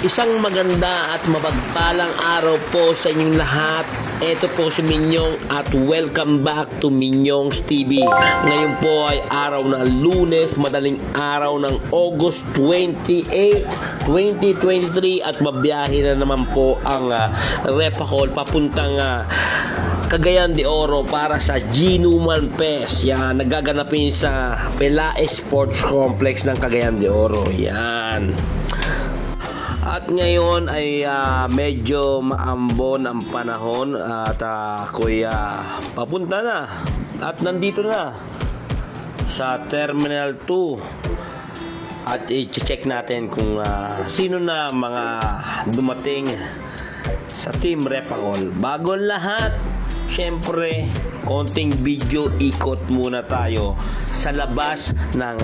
Isang maganda at mapagpalang araw po sa inyong lahat. Ito po si Minyong at welcome back to Minyong's TV. Ngayon po ay araw na Lunes, madaling araw ng August 28, 2023 at mabiyahe na naman po ang Repacol papuntang Cagayan de Oro para sa Ginuman Fest. Yan, nagaganapin sa Pelaez Sports Complex ng Cagayan de Oro. Yan. At ngayon ay medyo maambon ang panahon at ako'y papunta na at nandito na sa Terminal 2 at i-check natin kung sino na mga dumating sa Team Repacol. Bago lahat, syempre, konting video ikot muna tayo sa labas ng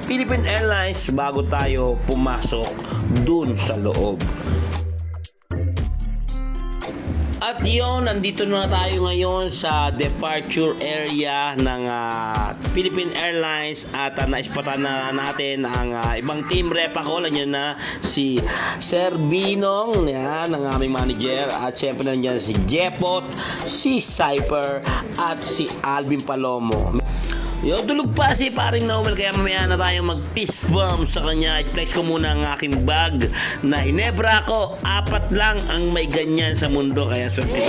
Philippine Airlines bago tayo pumasok dun sa loob. At yun, nandito na tayo ngayon sa departure area ng Philippine Airlines at naispatan na natin ang ibang Team Repacol. Nandiyan na si Sir Binong, yan, ang aming manager, at syempre nandiyan si Jepot, si Cyper at si Alvin Palomo. Yo, tulog pa si paring Noel, kaya mamaya na tayo mag-fist bump sa kanya. I-flex ko muna ang aking bag na hinebra ko. 4 lang ang may ganyan sa mundo, kaya swerte tayo.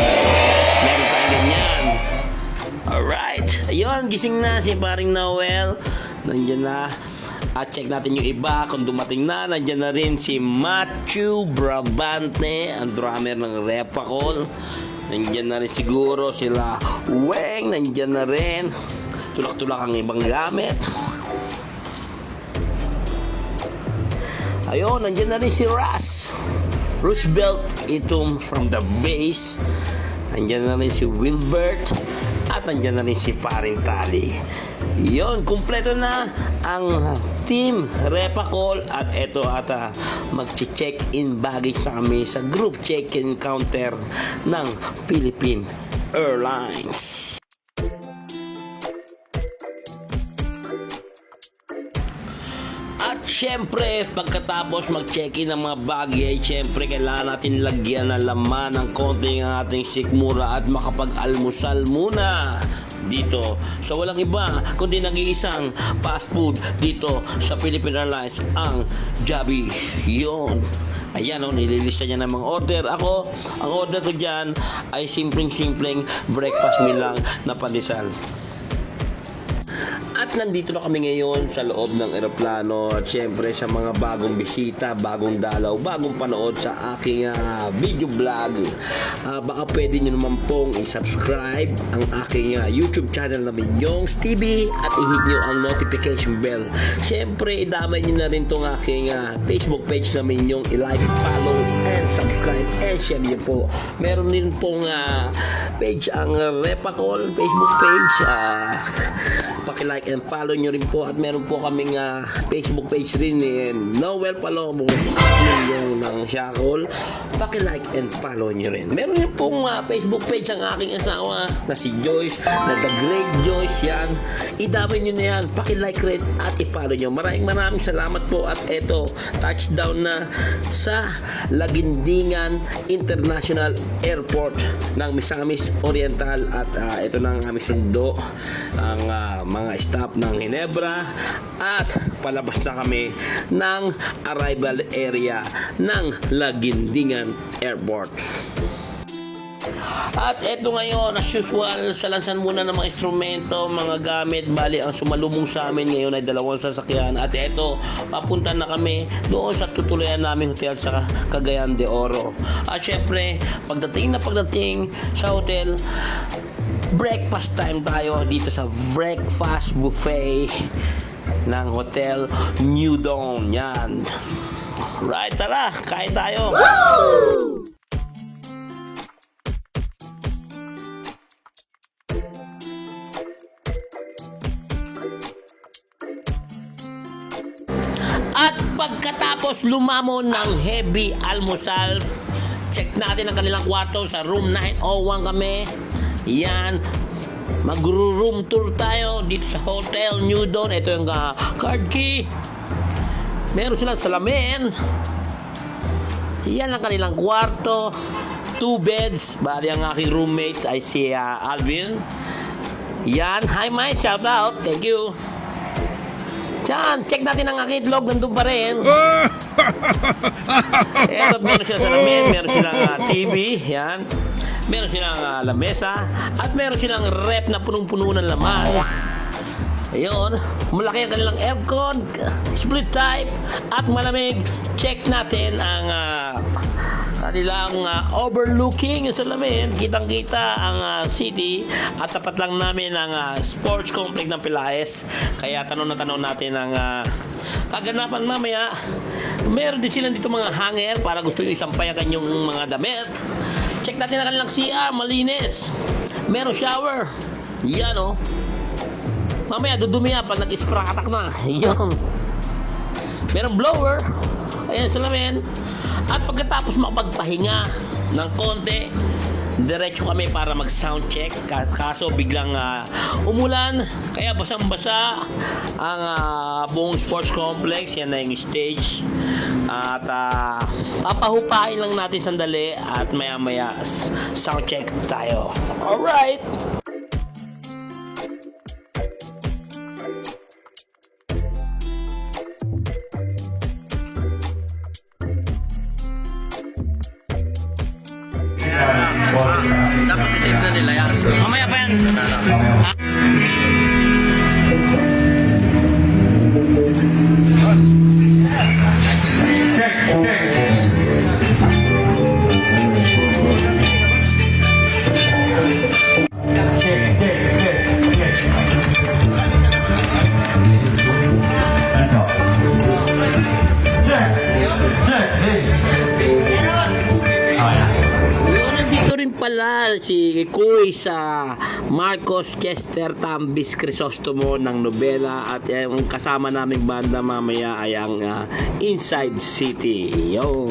Meron tayong ganyan. Alright. Ayun, gising na si paring Noel. Nandiyan na. At check natin yung iba kung dumating na. Nandiyan na rin si Matthew Brabante, ang drummer ng Repacol. Nandiyan na rin siguro sila Weng. Nandiyan na rin. Tulak-tulak ang ibang gamit. Ayun, nandiyan na rin si Roosevelt Itum from the base. Nandiyan na rin si Wilbert. At nandiyan na rin si Paring Tali. Yun, kumpleto na ang Team Repacol. At eto ata, mag-check-in baggage na kami sa group check-in counter ng Philippine Airlines. At syempre, pagkatapos mag-check-in ng mga baggage, syempre kailangan natin lagyan ng laman ng konting ating sikmura at makapag-almusal muna dito. So walang iba kundi nag-iisang fast food dito sa Philippine Airlines, ang Jollibee. Yun. Ayan o, nililista niya ng mga order. Ako, ang order ko dyan ay simpleng breakfast meal lang na pandesal. At nandito na kami ngayon sa loob ng eroplano at syempre sa mga bagong bisita, bagong dalaw, bagong panood sa aking video vlog. Baka pwede nyo naman pong i-subscribe ang aking YouTube channel na Minyong's TV at i-hit nyo ang notification bell. Syempre, idamay nyo na rin tong aking Facebook page na Minyong, i-like, follow, and subscribe, and share nyo po. Meron din pong page ang Repacol Facebook page. Paki-like and follow nyo rin po, at meron po kaming Facebook page rin Noel Palomo yung ng Shacol. Paki-like and follow nyo rin. Meron rin pong Facebook page ang aking asawa na si Joyce, na The Great Joyce. Yan, idamay nyo na yan, paki-like rin at i-follow nyo. Maraming salamat po. At eto, touchdown na sa Lagindingan International Airport ng Misamis Oriental. At ito na ang aming sundo, ang mga staff ng Ginebra, at palabas na kami ng arrival area ng Lagindingan Airport. At eto ngayon, as usual, salansan muna ng mga instrumento, mga gamit. Bali, ang sumalubong sa amin ngayon ay 2 sasakyan. At eto, papunta na kami doon sa tutuluyan namin hotel sa Cagayan de Oro. At syempre, pagdating sa hotel, breakfast time tayo dito sa breakfast buffet ng Hotel New Dawn. Yan. Right, tara, kain tayo. Woo! At pagkatapos lumamon ng heavy almusal, check natin ang kanilang kwarto sa room 901 kami. Yan, mag-room tour tayo dito sa Hotel New Dawn. Ito yung card key. Meron silang salamin. Yan ang kanilang kwarto. 2 beds. Bali ang aking roommates ay si Alvin. Yan. Hi, Mike. Shout out. Thank you. Diyan, check natin ang aking itlog. Nandun pa rin. Eto, meron silang salamin. Meron silang TV. Yan. Meron silang lamesa. At meron silang rep na punong-puno ng laman. Ayun, malaki ang kanilang aircon, split type, at malamig. Check natin ang kanilang overlooking yung salamin. Kitang-kita ang city at tapat lang namin ang sports complex ng Pelaez. Kaya tanong natin ang kaganapan mamaya. Meron din sila dito mga hanger para gusto nyo isampay ang kanyang mga damit. Check natin ang kanilang CR, malinis. Meron shower. Yan o. Mamaya dudumi yan pag nag-isprakatak na. Yan. Merong blower. Ayan salamin. At pagkatapos makapagpahinga ng konti, diretso kami para mag-sound check. Kaso biglang umulan, kaya basang-basa ang buong sports complex. Yan na yung stage. At papahupain lang natin sandali at maya-maya sound check tayo. Alright! Dapat i-save na nila yan. Mamaya pa yan. Pala si Kuy sa Marcos Chester Tambis Crisostomo ng Nobela at yung kasama naming banda mamaya ay ang Inside City. Yo.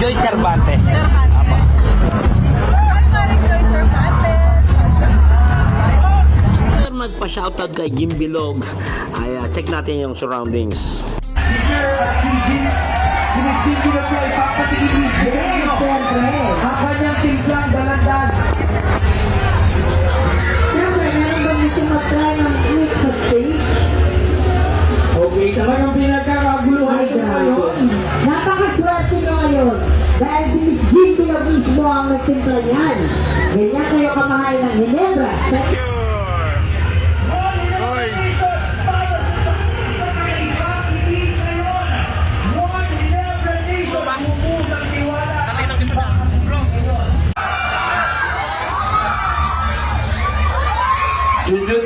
Joy Cervantes. Apa? Magpa-shoutout kay Jim Bilog. Ay check natin yung surroundings. Si Sir at si Jim, sinisindi na po ay papatigil ni ang kanyang timplang dalandan. Siyempre, meron bang gusto mag-try ng click sa stage? Okay, talagang pinagkakaguluhan ko ngayon. Napakaswerte nyo ngayon dahil si Miss Jean Bilog mismo ang nagtimpla niyan. Ganyan kayo kamahal ng Ginebra. Jujut,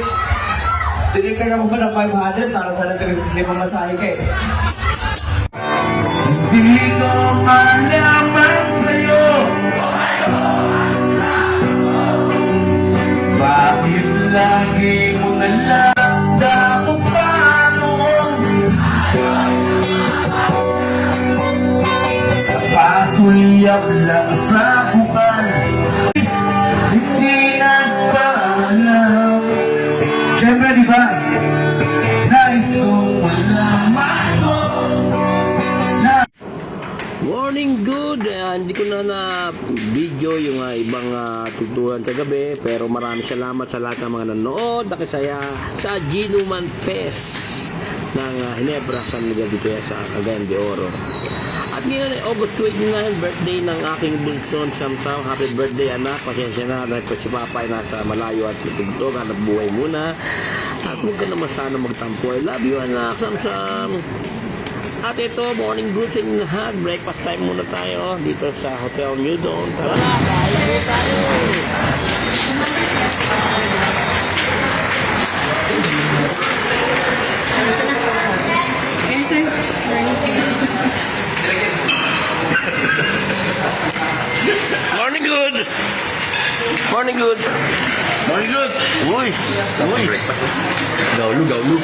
tinignan ako ba ng 500 para sa limang masahe ka eh. Hindi ko malaman sa'yo bakit lagi mo nalang dako pa noon napasulyap lang sa bukan hindi nagpaalam. Siyempre, di ba? Nais kong malaman mo na Morning good! Hindi ko na video yung ibang tuturan kagabi, pero maraming salamat sa lahat ng mga nanood, nakisaya sa Ginuman Fest ng Ginebra, San Miguel dito sa Cagayan de Oro. At ngayon ay August 29, birthday ng aking bunson Samsam. Happy birthday anak, pasensya na dahil si Papa ay nasa malayo at tutugtog, hanap buhay muna. At huwag ka naman sana magtampo. I love you anak, Samsam. At ito, morning good sa inyo lahat. Breakfast time muna tayo dito sa Hotel New Dawn. Tara na, kain tayo! Morning good! Morning good! Morning good! Uy! Uy! Gaulu, gaulu.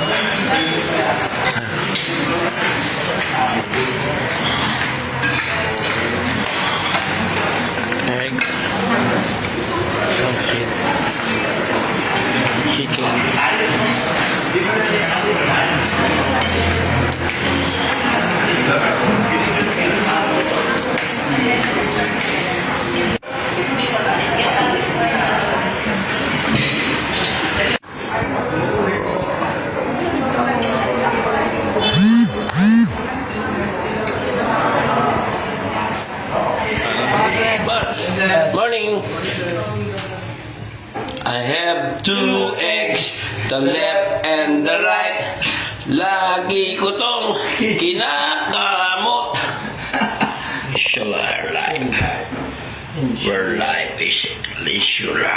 Egg. Oh shit. Chicken. Lagi ko tong kinakamot. Leisurer life. Where life is leisurer.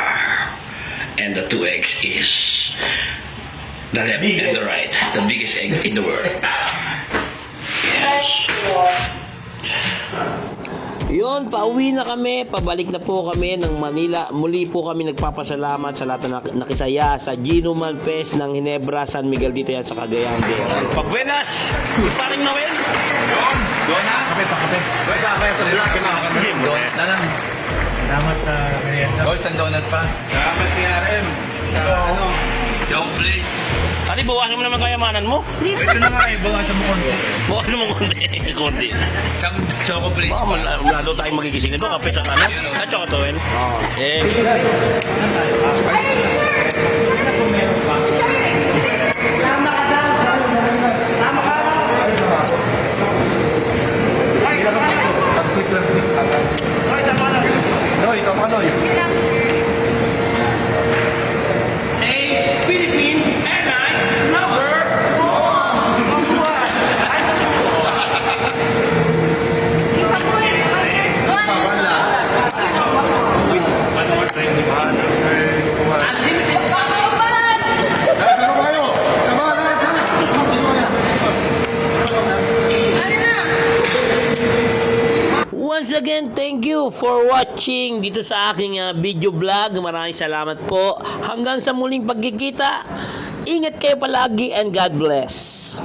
And the 2x is the left and the right. The biggest egg in the world. Yes. Yun, pauwi na kami, pabalik na po kami ng Manila. Muli po kami nagpapasalamat sa lahat na nakisaya sa Ginuman Fest ng Ginebra, San Miguel dito yan sa Cagayan de Oro. Pagbuenas! Paring Noel! Doon na? Kape pa, kape. Doon sa kape sa black na kami. Doon na lang. Salamat sa merienda. Doon sa donut pa. Salamat PRM. Ano? Joke please. Ano, bawasan mo naman kayamanan mo? Ito na nga eh, bawasan mo konti. Bawasan mo konti. Isang choco please. Baka lalo tayong magigising nito, kape sa kanan. At saka to, Wen. Eh, Quick lang. Doy, ito pa Doy. say Philippine Airlines number One more time, di ba? unlimited. Ano ba kayo? Tama na. Once again, thank you for watching dito sa aking video vlog. Maraming salamat po. Hanggang sa muling pagkikita, ingat kayo palagi and God bless.